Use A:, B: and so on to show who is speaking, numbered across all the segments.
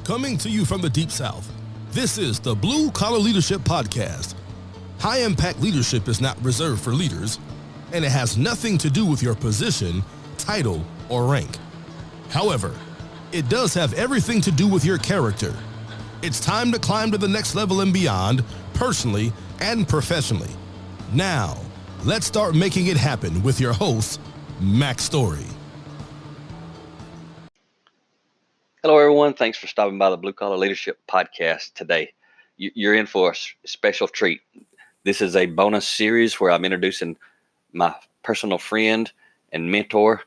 A: Coming to you from the Deep South, this is the Blue Collar Leadership Podcast. High-impact leadership is not reserved for leaders, and it has nothing to do with your position, title, or rank. However, it does have everything to do with your character. It's time to climb to the next level and beyond, personally and professionally. Now, let's start making it happen with your host, Max Story.
B: Hello, everyone. Thanks for stopping by the Blue Collar Leadership Podcast today. You're in for a special treat. This is a bonus series where I'm introducing my personal friend and mentor,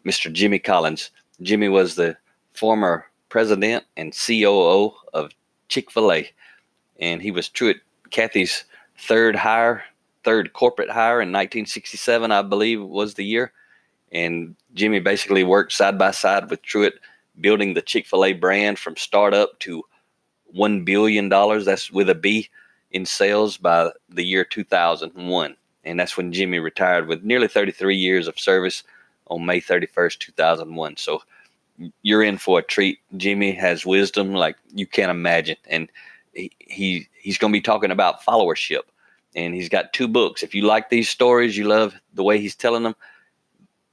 B: Mr. Jimmy Collins. Jimmy was the former president and COO of Chick-fil-A, and he was Truett Cathy's third corporate hire in 1967, I believe was the year. And Jimmy basically worked side by side with Truett, building the Chick-fil-A brand from startup to $1 billion, that's with a B, in sales by the year 2001. And that's when Jimmy retired with nearly 33 years of service on May 31st, 2001. So you're in for a treat. Jimmy has wisdom like you can't imagine. And he's going to be talking about followership. And he's got 2 books. If you like these stories, you love the way he's telling them,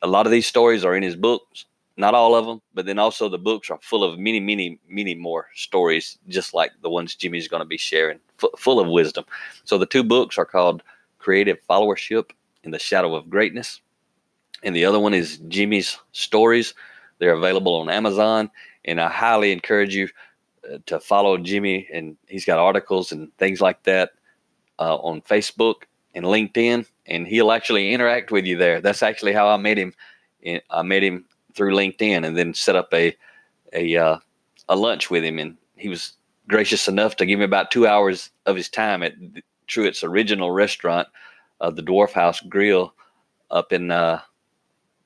B: a lot of these stories are in his books. Not all of them, but then also the books are full of many more stories, just like the ones Jimmy's going to be sharing, full of wisdom. So the 2 books are called Creative Followership in the Shadow of Greatness. And the other one is Jimmy's Stories. They're available on Amazon. And I highly encourage you to follow Jimmy. And he's got articles and things like that on Facebook and LinkedIn. And he'll actually interact with you there. That's actually how I met him. I met him through LinkedIn and then set up a lunch with him. And he was gracious enough to give me about 2 hours of his time at Truett's original restaurant, the Dwarf House Grill up in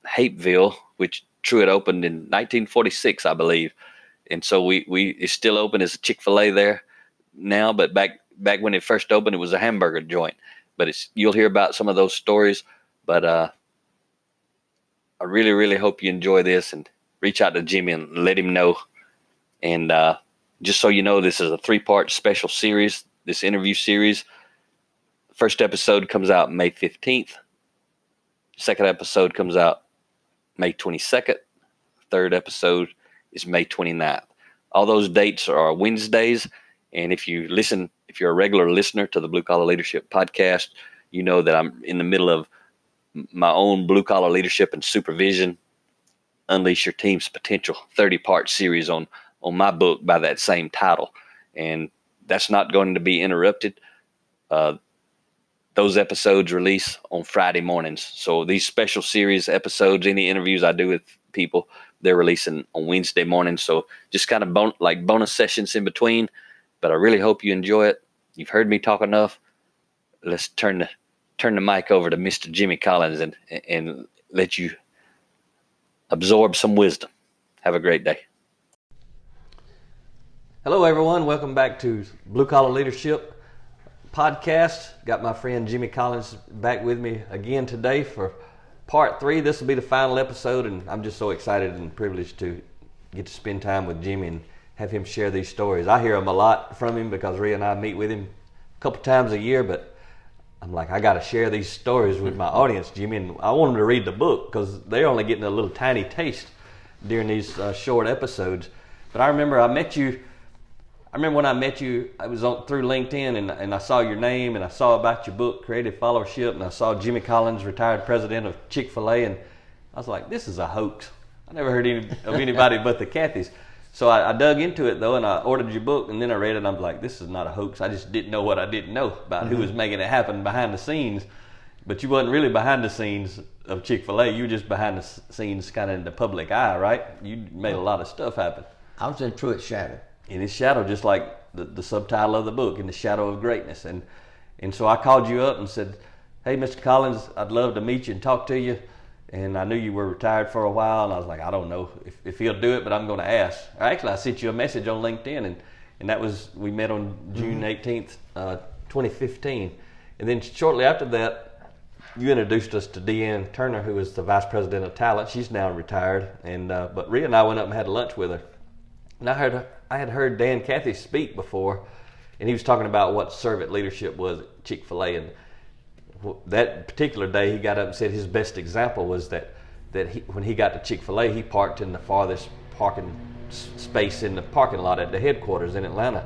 B: Hapeville, which Truett opened in 1946, I believe. And so it's still open as a Chick-fil-A there now, but back when it first opened, it was a hamburger joint. But you'll hear about some of those stories. But I really, really hope you enjoy this and reach out to Jimmy and let him know. And just so you know, this is a 3-part special series, this interview series. First episode comes out May 15th. Second episode comes out May 22nd. Third episode is May 29th. All those dates are Wednesdays. And if you're a regular listener to the Blue Collar Leadership Podcast, you know that I'm in the middle of my own Blue Collar Leadership and Supervision, Unleash Your Team's Potential 30-part series on my book by that same title. And that's not going to be interrupted. Those episodes release on Friday mornings. So these special series episodes, any interviews I do with people, they're releasing on Wednesday mornings. So just kind of bonus sessions in between. But I really hope you enjoy it. You've heard me talk enough. Let's turn the mic over to Mr. Jimmy Collins and let you absorb some wisdom. Have a great day. Hello, everyone. Welcome back to Blue Collar Leadership Podcast. Got my friend Jimmy Collins back with me again today for part 3. This will be the final episode, and I'm just so excited and privileged to get to spend time with Jimmy and have him share these stories. I hear them a lot from him because Rhea and I meet with him a couple times a year, but I'm like, I got to share these stories with my audience, Jimmy, and I want them to read the book because they're only getting a little tiny taste during these short episodes. But I remember when I met you, I was through LinkedIn and I saw your name and I saw about your book, Creative Followership, and I saw Jimmy Collins, retired president of Chick-fil-A, and I was like, this is a hoax. I never heard of anybody but the Cathys. So I dug into it, though, and I ordered your book, and then I read it, and I'm like, this is not a hoax. I just didn't know what I didn't know about who was making it happen behind the scenes. But you wasn't really behind the scenes of Chick-fil-A. You were just behind the scenes kind of in the public eye, right? You made a lot of stuff happen.
C: I was in Truett's shadow.
B: In his shadow, just like the subtitle of the book, In the Shadow of Greatness. And so I called you up and said, hey, Mr. Collins, I'd love to meet you and talk to you. And I knew you were retired for a while, and I was like, I don't know if he'll do it, but I'm going to ask. Actually, I sent you a message on LinkedIn, and we met on June 18th, 2015. And then shortly after that, you introduced us to Deanne Turner, who is the Vice President of Talent. She's now retired, but Rhea and I went up and had lunch with her.
C: And I had heard Dan Cathy speak before, and he was talking about what servant leadership was at Chick-fil-A. And that particular day, he got up and said his best example was that when he got to Chick-fil-A, he parked in the farthest parking space in the parking lot at the headquarters in Atlanta.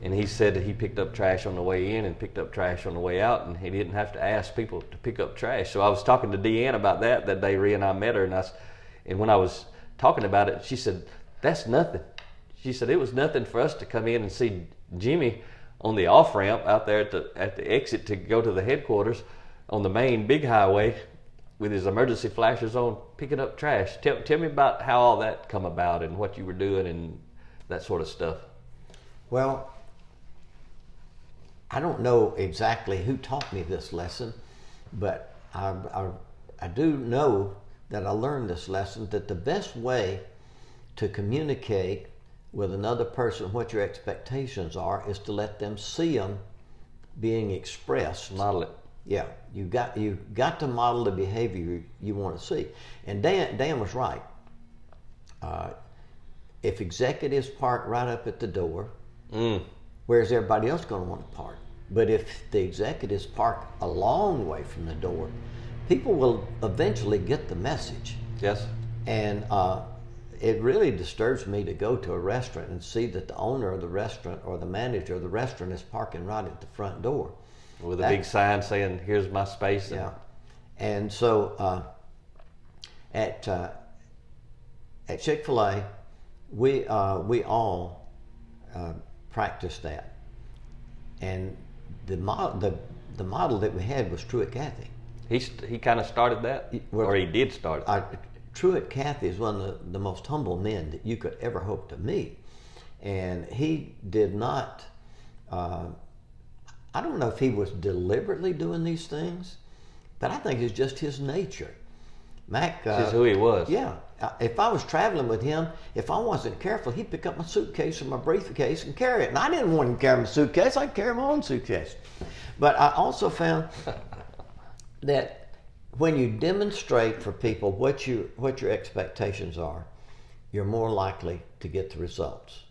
C: And he said that he picked up trash on the way in and picked up trash on the way out, and he didn't have to ask people to pick up trash. So I was talking to Deanne about that day. Rhea and I met her, and when I was talking about it, she said, "That's nothing." She said, "It was nothing for us to come in and see Jimmy on the off ramp out there at the exit to go to the headquarters on the main big highway with his emergency flashers on, picking up trash." Tell me about how all that come about and what you were doing and that sort of stuff.
D: Well, I don't know exactly who taught me this lesson, but I do know that I learned this lesson, that the best way to communicate with another person what your expectations are is to let them see them being expressed.
C: Model it.
D: Yeah, you got to model the behavior you want to see. And Dan was right. If executives park right up at the door, where's everybody else going to want to park? But if the executives park a long way from the door, people will eventually get the message.
C: Yes.
D: And it really disturbs me to go to a restaurant and see that the owner of the restaurant or the manager of the restaurant is parking right at the front door.
C: With a big sign saying, "Here's my space."
D: Yeah. And so at Chick-fil-A, we all practice that. And the model that we had was Truett Cathy.
C: He kind of started that, or he did start it.
D: Truett Cathy is one of the most humble men that you could ever hope to meet. And he did not, I don't know if he was deliberately doing these things, but I think it's just his nature. Mac,
C: this is who he was.
D: Yeah. If I was traveling with him, if I wasn't careful, he'd pick up my suitcase or my briefcase and carry it. And I didn't want him to carry my suitcase. I'd carry my own suitcase. But I also found that when you demonstrate for people what your expectations are, you're more likely to get the results.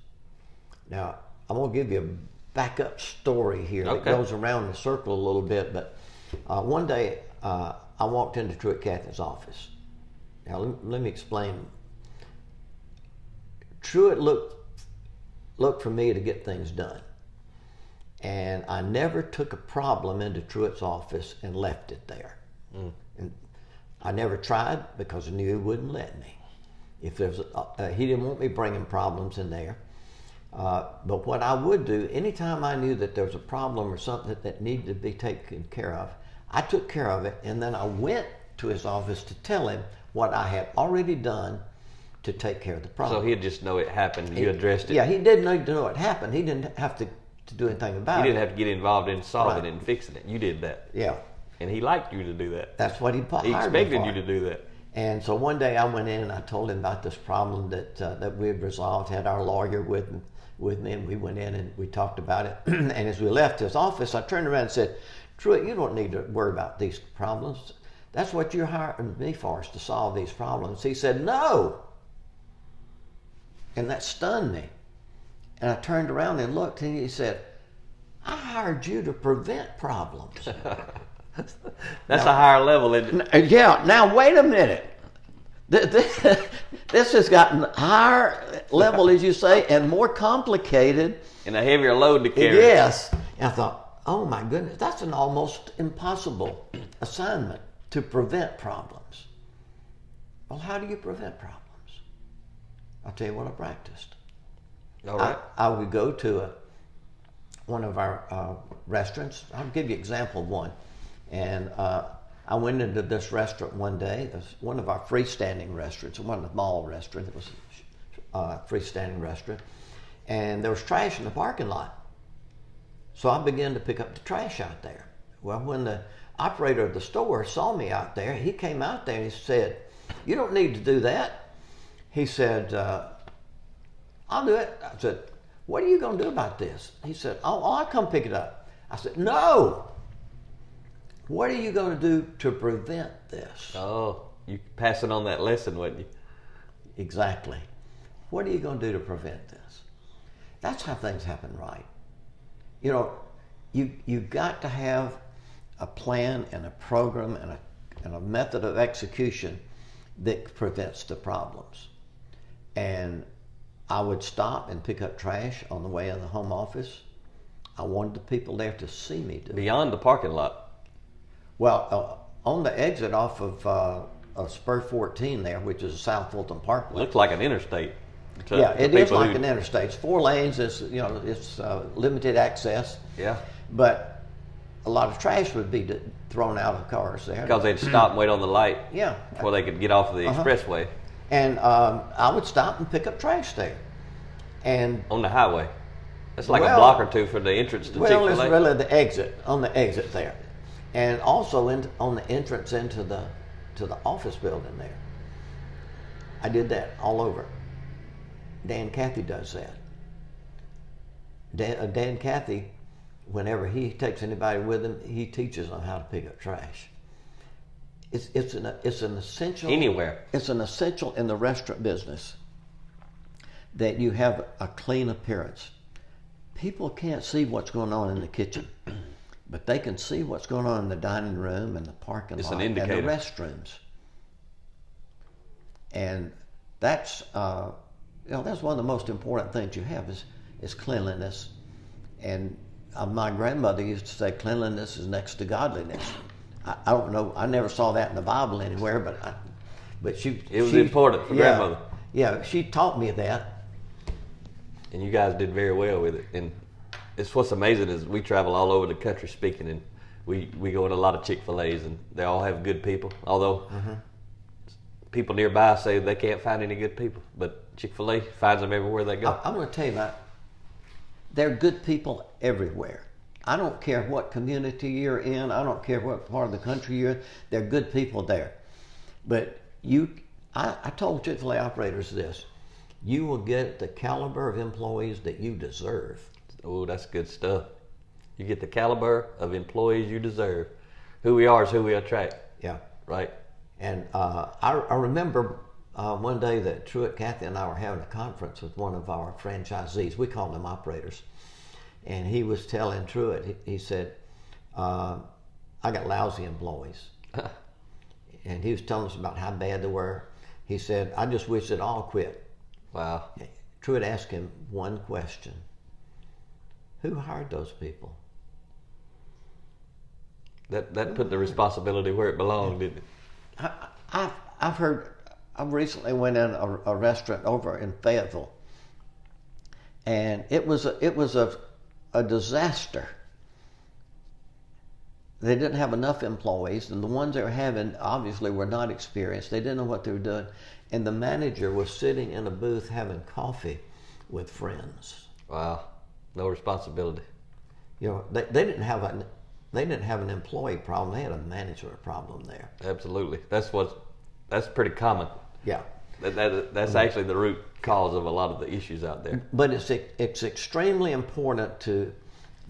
D: Now, I'm going to give you a backup story here that goes around the circle a little bit. But one day, I walked into Truett Cathy's office. Now, let me explain. Truett looked for me to get things done. And I never took a problem into Truett's office and left it there. And I never tried because I knew he wouldn't let me. If there's he didn't want me bringing problems in there. But what I would do, anytime I knew that there was a problem or something that needed to be taken care of, I took care of it, and then I went to his office to tell him what I had already done to take care of the problem.
C: So he'd just know it happened. You addressed it.
D: Yeah, he didn't need to know it happened. He didn't have to do anything about it.
C: He didn't have to get involved in solving it and fixing it. You did that.
D: Yeah.
C: And he liked you to do that.
D: That's what he hired me for.
C: He expected you to do that.
D: And so one day I went in and I told him about this problem that we had resolved, had our lawyer with me, and we went in and we talked about it. And as we left his office, I turned around and said, "Truett, you don't need to worry about these problems. That's what you're hiring me for, is to solve these problems." He said, "No." And that stunned me. And I turned around and looked, and he said, "I hired you to prevent problems."
C: That's a higher level, isn't it?
D: Yeah. Now, wait a minute. This has gotten higher level, as you say, and more complicated.
C: And a heavier load to carry.
D: Yes. And I thought, oh my goodness, that's an almost impossible assignment, to prevent problems. Well, how do you prevent problems? I'll tell you what I practiced.
C: All right.
D: I would go to one of our restaurants. I'll give you an example of one. And I went into this restaurant one day. It was one of our freestanding restaurants. It wasn't a mall restaurant. It was a freestanding restaurant. And there was trash in the parking lot. So I began to pick up the trash out there. Well, when the operator of the store saw me out there, he came out there and he said, "You don't need to do that." He said, "I'll do it." I said, "What are you going to do about this?" He said, "Oh, I'll come pick it up." I said, "No. What are you going to do to prevent this?"
C: Oh, you passing on that lesson, wasn't you?
D: Exactly. What are you going to do to prevent this? That's how things happen right. You know, you've got to have a plan and a program and a method of execution that prevents the problems. And I would stop and pick up trash on the way in the home office. I wanted the people there to see me do it.
C: Beyond the parking lot.
D: Well, on the exit off of Spur 14 there, which is South Fulton Parkway.
C: Looks like an interstate.
D: Yeah, it is like an interstate. It's 4 lanes. It's limited access.
C: Yeah.
D: But a lot of trash would be thrown out of cars there.
C: Because they'd stop and wait on the light.
D: Yeah.
C: Before they could get off of the expressway.
D: And I would stop and pick up trash there. And
C: on the highway. That's like a block or two for the entrance to Chick-fil-A.
D: Well, it's really the exit, on the exit there. And also on the entrance into the office building there. I did that all over. Dan Cathy does that. Dan Cathy, whenever he takes anybody with him, he teaches them how to pick up trash. It's an essential
C: anywhere.
D: It's an essential in the restaurant business that you have a clean appearance. People can't see what's going on in the kitchen, but they can see what's going on in the dining room and the parking lot and the restrooms. And that's that's one of the most important things you have is cleanliness. And my grandmother used to say cleanliness is next to godliness. I don't know. I never saw that in the Bible anywhere, but she.
C: It was important for grandmother.
D: Yeah, she taught me that.
C: And you guys did very well with it. And it's what's amazing is we travel all over the country speaking, and we go in a lot of Chick-fil-A's, and they all have good people. Although people nearby say they can't find any good people, but Chick-fil-A finds them everywhere they go.
D: I'm going to tell you that there are good people everywhere. I don't care what community you're in. I don't care what part of the country you're in. There are good people there. But I told Chick-fil-A operators this. You will get the caliber of employees that you deserve.
C: Oh, that's good stuff. You get the caliber of employees you deserve. Who we are is who we attract.
D: Yeah.
C: Right.
D: And I remember one day that Truett Cathy and I were having a conference with one of our franchisees. We call them operators. And he was telling Truett, he said, I got lousy employees. And he was telling us about how bad they were. He said, I just wish they'd all quit.
C: Wow.
D: Truett asked him one question. Who hired those people?
C: That put the responsibility where it belonged, didn't it?
D: I've heard, I recently went in a restaurant over in Fayetteville, and it was a disaster. They didn't have enough employees, and the ones they were having obviously were not experienced. They didn't know what they were doing, and the manager was sitting in a booth having coffee with friends.
C: Wow, no responsibility.
D: You know, they didn't have an employee problem. They had a management problem there.
C: Absolutely, that's pretty common.
D: Yeah,
C: that's actually the root cause of a lot of the issues out there.
D: But it's extremely important to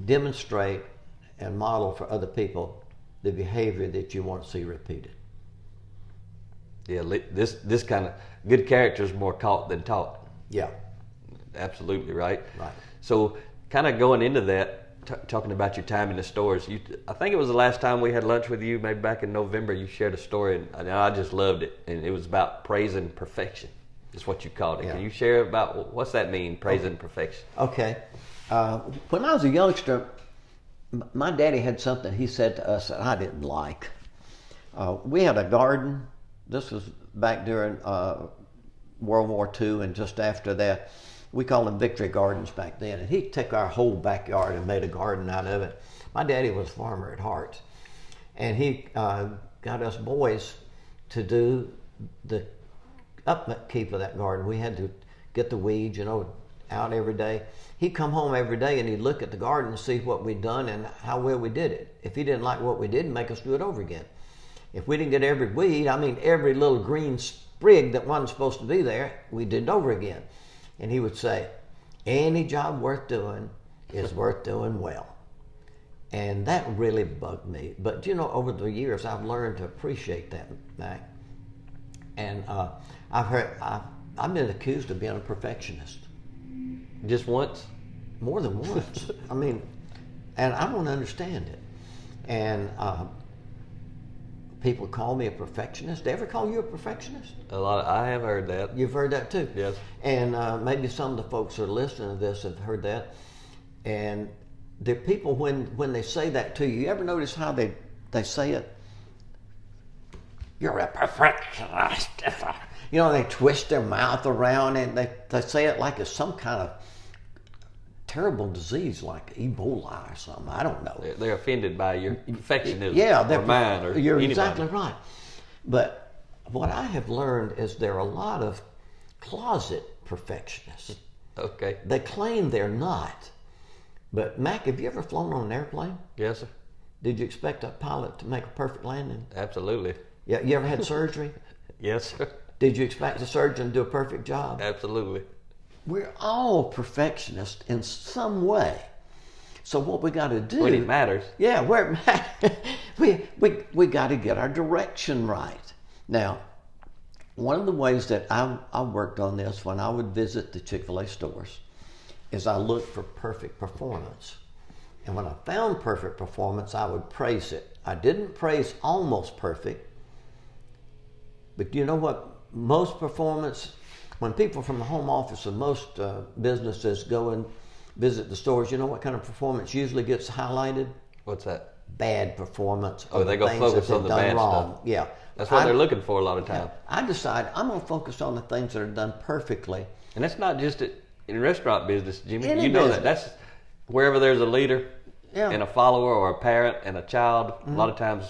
D: demonstrate and model for other people the behavior that you want to see repeated.
C: Yeah, this kind of good character is more caught than taught.
D: Yeah,
C: absolutely right.
D: Right.
C: So, kind of going into that, talking about your time in the stores. I think it was the last time we had lunch with you, maybe back in November. You shared a story, and I just loved it. And it was about praising perfection. Is what you called it.
D: Yeah.
C: Can you share about what's that mean? Praising perfection.
D: Okay. When I was a youngster, my daddy had something he said to us that I didn't like. We had a garden. This was back during World War II and just after that. We called them victory gardens back then. And he took our whole backyard and made a garden out of it. My daddy was a farmer at heart. And he got us boys to do the upkeep of that garden. We had to get the weeds, out every day. He'd come home every day and he'd look at the garden and see what we'd done and how well we did it. If he didn't like what we did, he'd make us do it over again. If we didn't get every weed, every little green sprig that wasn't supposed to be there, we did it over again. And he would say, any job worth doing is worth doing well. And that really bugged me. But over the years, I've learned to appreciate that, Mac. And I I've been accused of being a perfectionist.
C: Just once?
D: More than once. I mean, and I don't understand it. And people call me a perfectionist. They ever call you a perfectionist?
C: A lot. I have heard that.
D: You've heard that too?
C: Yes.
D: And maybe some of the folks who are listening to this have heard that. And the people, when they say that to you, you ever notice how they say it? You're a perfectionist. You know, they twist their mouth around and they say it like it's some kind of terrible disease like Ebola or something. I don't know.
C: They're offended by your perfectionism.
D: Yeah,
C: or mine or
D: you're
C: anybody.
D: exactly right. But what I have learned is there are a lot of closet perfectionists.
C: Okay.
D: They claim they're not. But Mac, have you ever flown on an airplane?
C: Yes, sir.
D: Did you expect a pilot to make a perfect landing?
C: Absolutely.
D: Yeah. You ever had surgery?
C: Yes, sir.
D: Did you expect the surgeon to do a perfect job?
C: Absolutely.
D: We're all perfectionists in some way. So what we got to do?
C: When it matters.
D: Yeah, where it matters, we got to get our direction right. Now, one of the ways that I worked on this when I would visit the Chick-fil-A stores is I looked for perfect performance. And when I found perfect performance, I would praise it. I didn't praise almost perfect, but you know what? Most performance, when people from the home office of most businesses go and visit the stores, you know what kind of performance usually gets highlighted?
C: What's that?
D: Bad performance.
C: Oh, they go focus on the bad stuff.
D: Yeah.
C: That's what they're looking for a lot of times.
D: I decide I'm going to focus on the things that are done perfectly.
C: And that's not just in restaurant business, Jimmy.
D: Any
C: you know
D: business.
C: that. That's wherever there's a leader
D: Yeah.
C: and a follower or a parent and a child, a lot of times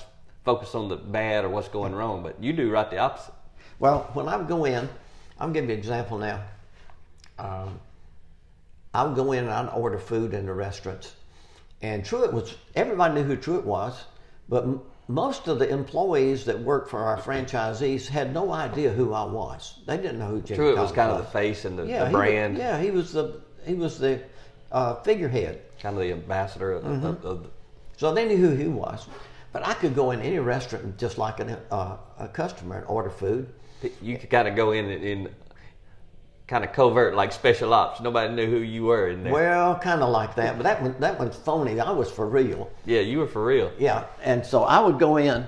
C: focus on the bad or what's going wrong. But you do right the opposite.
D: Well, when I go in, I'll give you an example now. I'll go in and I'll order food in the restaurants. And everybody knew who Truett was, but most of the employees that worked for our franchisees had no idea who I was. They didn't know who Jimmy
C: Truett was
D: Collins
C: kind of the face and the brand.
D: He was the figurehead.
C: Kind of the ambassador of
D: So they knew who he was. But I could go in any restaurant just like a customer and order food.
C: you could kind of go in kind of covert, like special ops. Nobody knew who you were in there.
D: Well, kind of like that, but that one's phony. I was for real.
C: Yeah, you were for real.
D: Yeah, and so I would go in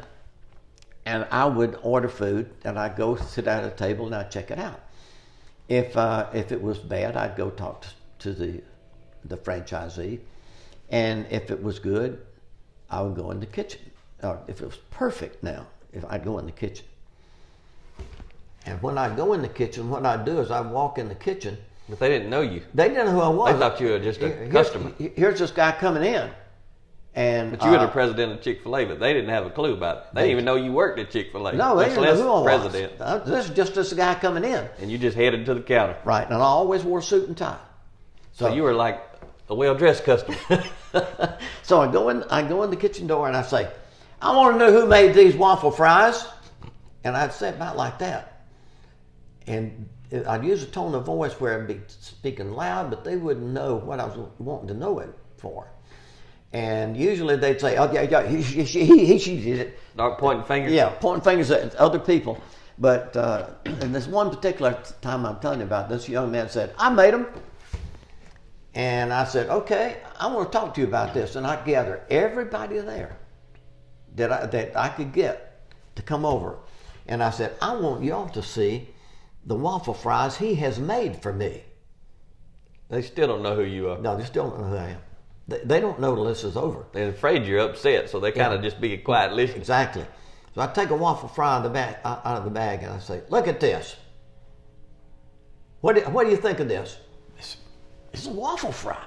D: and I would order food and I'd go sit at a table and I'd check it out. If it was bad, I'd go talk to the franchisee, and if it was good, I would go in the kitchen. Or if it was perfect I'd go in the kitchen. And when I go in the kitchen, what I do is I walk in the kitchen.
C: But they didn't know you.
D: They didn't know who I was.
C: They thought you were just a customer.
D: Here's this guy coming in.
C: But you were the president of Chick-fil-A, but they didn't have a clue about it. They didn't even know you worked at Chick-fil-A.
D: No, they didn't know who I was.
C: President.
D: This is just this guy coming in.
C: And you just headed to the counter.
D: Right, and I always wore a suit and tie.
C: So you were like a well-dressed customer.
D: So I go in the kitchen door and I say, I want to know who made these waffle fries. And I'd say it about like that. And I'd use a tone of voice where I'd be speaking loud, but they wouldn't know what I was wanting to know it for. And usually they'd say, oh, yeah, she did it.
C: Start pointing fingers?
D: Yeah, pointing fingers at other people. But in this one particular time I'm telling you about, this young man said, I made them. And I said, okay, I want to talk to you about this. And I gathered everybody there that I could get to come over. And I said, I want y'all to see the waffle fries he has made for me.
C: They still don't know who you are.
D: No, they still don't know who I am. They don't know till this is over.
C: They're afraid you're upset, so they kind of just be a quiet listener.
D: Exactly. So I take a waffle fry out of the bag and I say, look at this. What do you think of this? It's a waffle fry.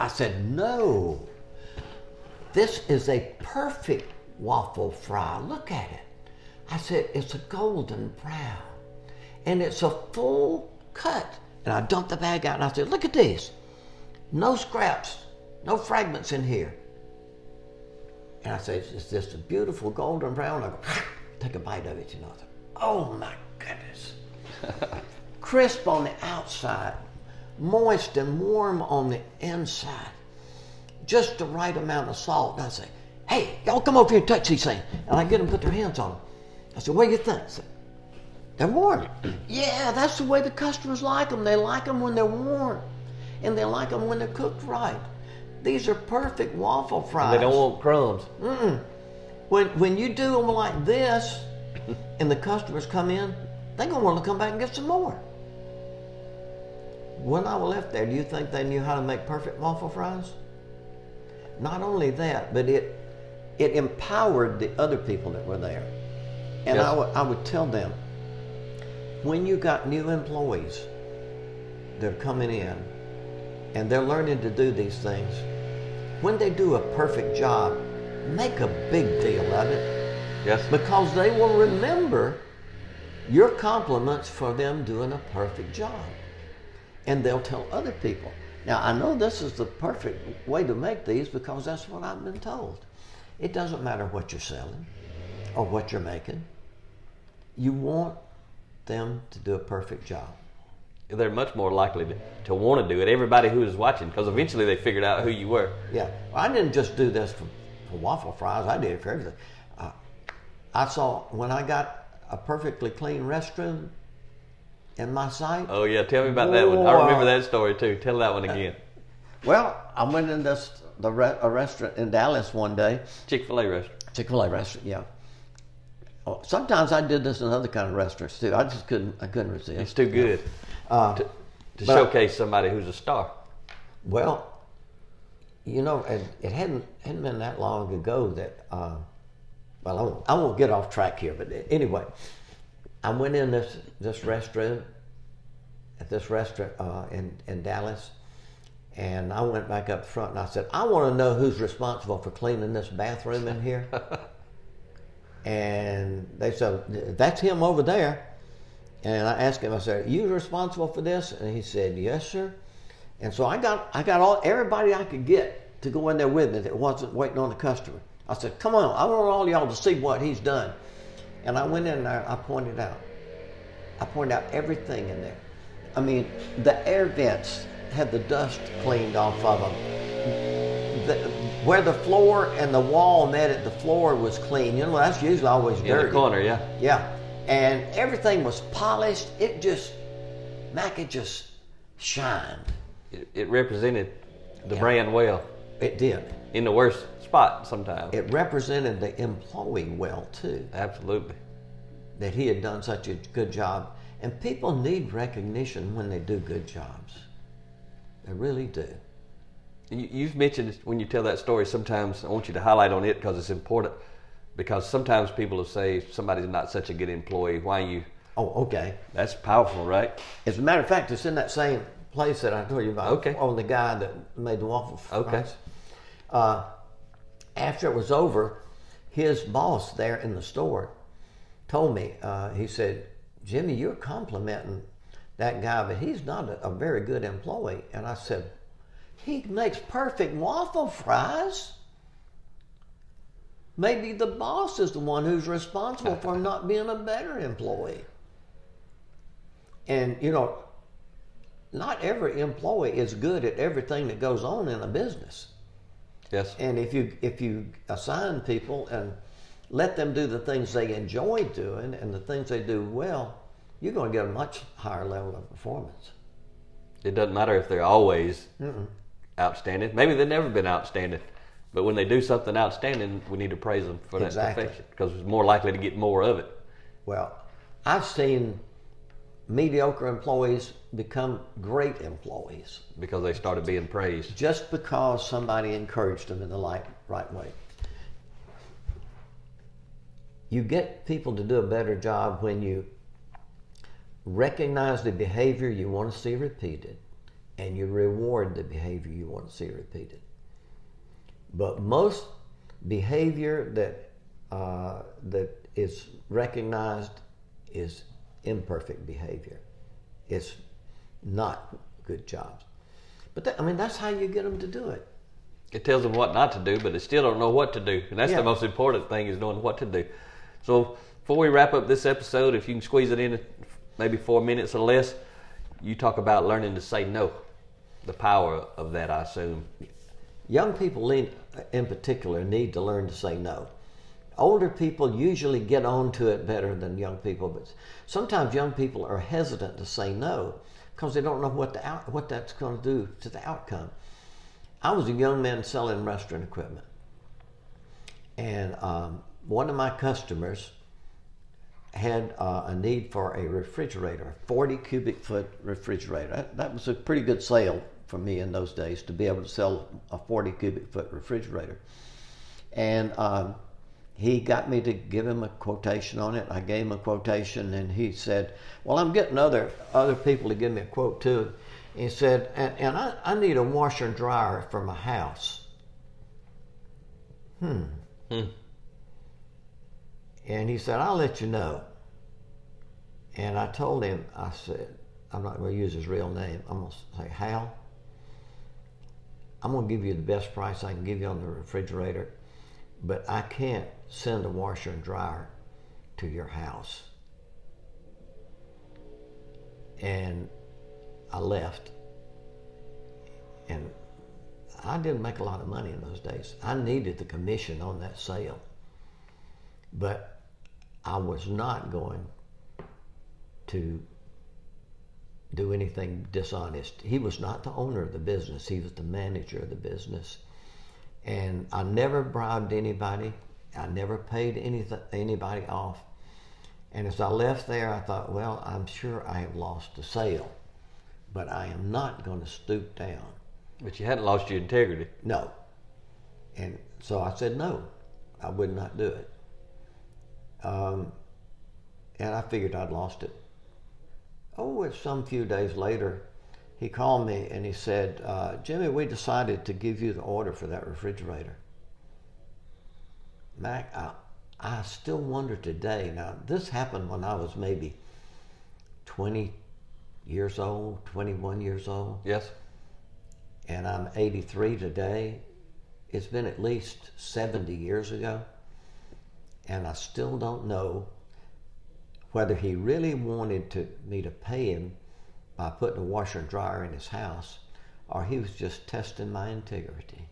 D: I said, no. This is a perfect waffle fry. Look at it. I said, it's a golden brown. And it's a full cut. And I dumped the bag out and I said, look at this. No scraps, no fragments in here. And I said, it's just a beautiful golden brown. I go, take a bite of it, you know. I said, oh my goodness. Crisp on the outside, moist and warm on the inside. Just the right amount of salt. And I say, hey, y'all come over here and touch these things. And I get them to put their hands on them. I said, what do you think? I said, They're warm. Yeah, that's the way the customers like them. They like them when they're warm, and they like them when they're cooked right. These are perfect waffle fries.
C: And they don't want crumbs.
D: When you do them like this, and the customers come in, they're gonna want to come back and get some more. When I left there, do you think they knew how to make perfect waffle fries? Not only that, but it empowered the other people that were there. And
C: Yes.
D: I would tell them, when you got new employees that are coming in and they're learning to do these things, when they do a perfect job, make a big deal of it.
C: Yes.
D: Because they will remember your compliments for them doing a perfect job. And they'll tell other people. Now, I know this is the perfect way to make these because that's what I've been told. It doesn't matter what you're selling or what you're making. You want them to do a perfect job.
C: They're much more likely to want to do it. Everybody who is watching, because eventually they figured out who you were.
D: Yeah, I didn't just do this for waffle fries. I did it for everything. I saw when I got a perfectly clean restroom in my site.
C: Oh yeah, tell me about that one. I remember that story too. Tell that one again.
D: Well, I went in a restaurant in Dallas one day.
C: Chick-fil-A restaurant.
D: Chick-fil-A restaurant, yeah. Oh, sometimes I did this in other kind of restaurants too. I couldn't resist.
C: It's too good to
D: but
C: showcase somebody who's a star.
D: Well, you know, it hadn't been that long ago that. Well, I won't get off track here, but anyway, I went in this restaurant in Dallas, and I went back up front and I said, I want to know who's responsible for cleaning this bathroom in here. And they said, that's him over there. And I asked him, I said, are you responsible for this? And he said, yes, sir. And so I got everybody I could get to go in there with me that wasn't waiting on the customer. I said, come on, I want all y'all to see what he's done. And I went in there, I pointed out everything in there. I mean, the air vents had the dust cleaned off of them. Where the floor and the wall met it, the floor was clean. You know, that's usually always dirty.
C: In the corner, yeah.
D: Yeah. And everything was polished. It just shined.
C: It represented the brand well.
D: It did.
C: In the worst spot sometimes.
D: It represented the employee well, too.
C: Absolutely.
D: That he had done such a good job. And people need recognition when they do good jobs. They really do.
C: You've mentioned when you tell that story, sometimes I want you to highlight on it because it's important. Because sometimes people will say somebody's not such a good employee. Why you?
D: Oh, okay.
C: That's powerful, right?
D: As a matter of fact, it's in that same place that I told you about.
C: Okay.
D: On the guy that made the waffle fries.
C: Okay.
D: After it was over, his boss there in the store told me, he said, Jimmy, you're complimenting that guy, but he's not a very good employee. And I said, he makes perfect waffle fries. Maybe the boss is the one who's responsible for not being a better employee. And, you know, not every employee is good at everything that goes on in a business.
C: Yes.
D: And if you assign people and let them do the things they enjoy doing and the things they do well, you're going to get a much higher level of performance.
C: It doesn't matter if they're always outstanding. Maybe they've never been outstanding. But when they do something outstanding, we need to praise them for that perfection because it's more likely to get more of it.
D: Well, I've seen mediocre employees become great employees.
C: Because they started being praised.
D: Just because somebody encouraged them in the right way. You get people to do a better job when you recognize the behavior you want to see repeated and you reward the behavior you want to see repeated. But most behavior that is recognized is imperfect behavior. It's not good jobs. But that's how you get them to do it.
C: It tells them what not to do, but they still don't know what to do. And that's the most important thing, is knowing what to do. So before we wrap up this episode, if you can squeeze it in maybe 4 minutes or less, you talk about learning to say no. The power of that, I assume.
D: Young people in particular need to learn to say no. older people usually get on to it better than young people, but sometimes young people are hesitant to say no because they don't know what that's going to do to the outcome. I was a young man selling restaurant equipment, and one of my customers had a need for a refrigerator, a 40 cubic foot refrigerator. That was a pretty good sale for me in those days, to be able to sell a 40 cubic foot refrigerator. And he got me to give him a quotation on it. I gave him a quotation, and he said, well, I'm getting other people to give me a quote too. He said, and I need a washer and dryer for my house. And he said, I'll let you know. And I told him, I said, I'm not going to use his real name. I'm going to say, Hal, I'm going to give you the best price I can give you on the refrigerator, but I can't send a washer and dryer to your house. And I left. And I didn't make a lot of money in those days. I needed the commission on that sale. But I was not going to do anything dishonest. He was not the owner of the business. He was the manager of the business. And I never bribed anybody. I never paid anybody off. And as I left there, I thought, well, I'm sure I have lost the sale, but I am not going to stoop down.
C: But you hadn't lost your integrity.
D: No. And so I said no, I would not do it. And I figured I'd lost it. Oh, it's some few days later, he called me and he said, Jimmy, we decided to give you the order for that refrigerator. Mac, I still wonder today. Now, this happened when I was maybe 20 years old, 21 years old.
C: Yes.
D: And I'm 83 today. It's been at least 70 years ago. And I still don't know whether he really wanted me to pay him by putting a washer and dryer in his house, or he was just testing my integrity.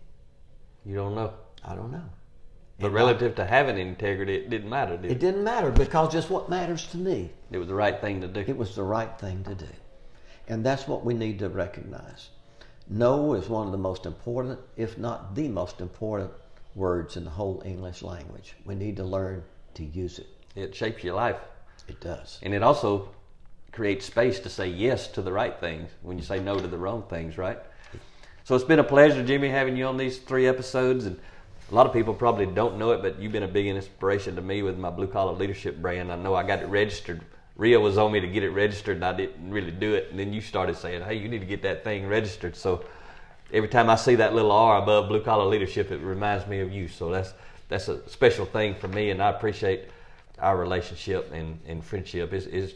C: You don't know.
D: I don't know.
C: But relative to having integrity, it didn't matter, did it?
D: It didn't matter, because it's what matters to me.
C: It was the right thing to do.
D: It was the right thing to do. And that's what we need to recognize. No is one of the most important, if not the most important, words in the whole English language. We need to learn to use it.
C: It shapes your life.
D: It does.
C: And it also creates space to say yes to the right things when you say no to the wrong things, right? So it's been a pleasure, Jimmy, having you on these 3 episodes. And a lot of people probably don't know it, but you've been a big inspiration to me with my Blue Collar Leadership brand. I know I got it registered. Ria was on me to get it registered, and I didn't really do it. And then you started saying, hey, you need to get that thing registered. So every time I see that little R above Blue Collar Leadership, it reminds me of you. So that's a special thing for me, and I appreciate our relationship and friendship. It's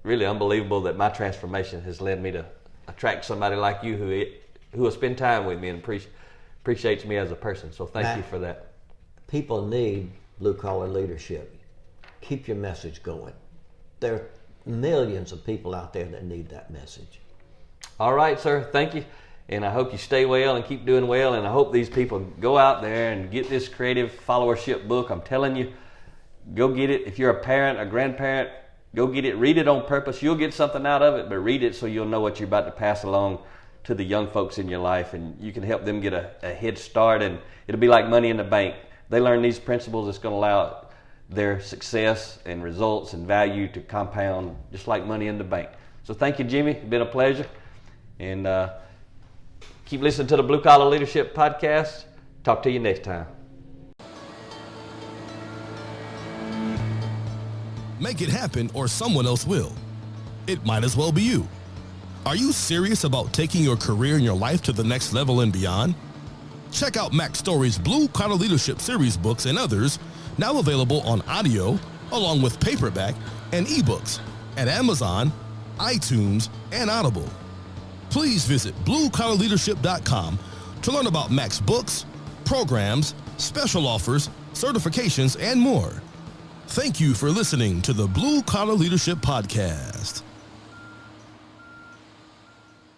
C: really unbelievable that my transformation has led me to attract somebody like you who will spend time with me and appreciates me as a person. So thank you for that.
D: People need Blue Collar Leadership. Keep your message going. There are millions of people out there that need that message.
C: All right, sir. Thank you. And I hope you stay well and keep doing well. And I hope these people go out there and get this creative followership book. I'm telling you, go get it. If you're a parent, a grandparent, go get it. Read it on purpose. You'll get something out of it, but read it so you'll know what you're about to pass along to the young folks in your life, and you can help them get a head start. And it'll be like money in the bank. They learn these principles. It's going to allow their success and results and value to compound just like money in the bank. So thank you, Jimmy. It's been a pleasure. And keep listening to the Blue Collar Leadership Podcast. Talk to you next time.
A: Make it happen, or someone else will. It might as well be you. Are you serious about taking your career and your life to the next level and beyond? Check out Mac Story's Blue Collar Leadership series books and others, now available on audio, along with paperback and ebooks at Amazon, iTunes, and Audible. Please visit bluecollarleadership.com to learn about Mac's books, programs, special offers, certifications, and more. Thank you for listening to the Blue Collar Leadership Podcast.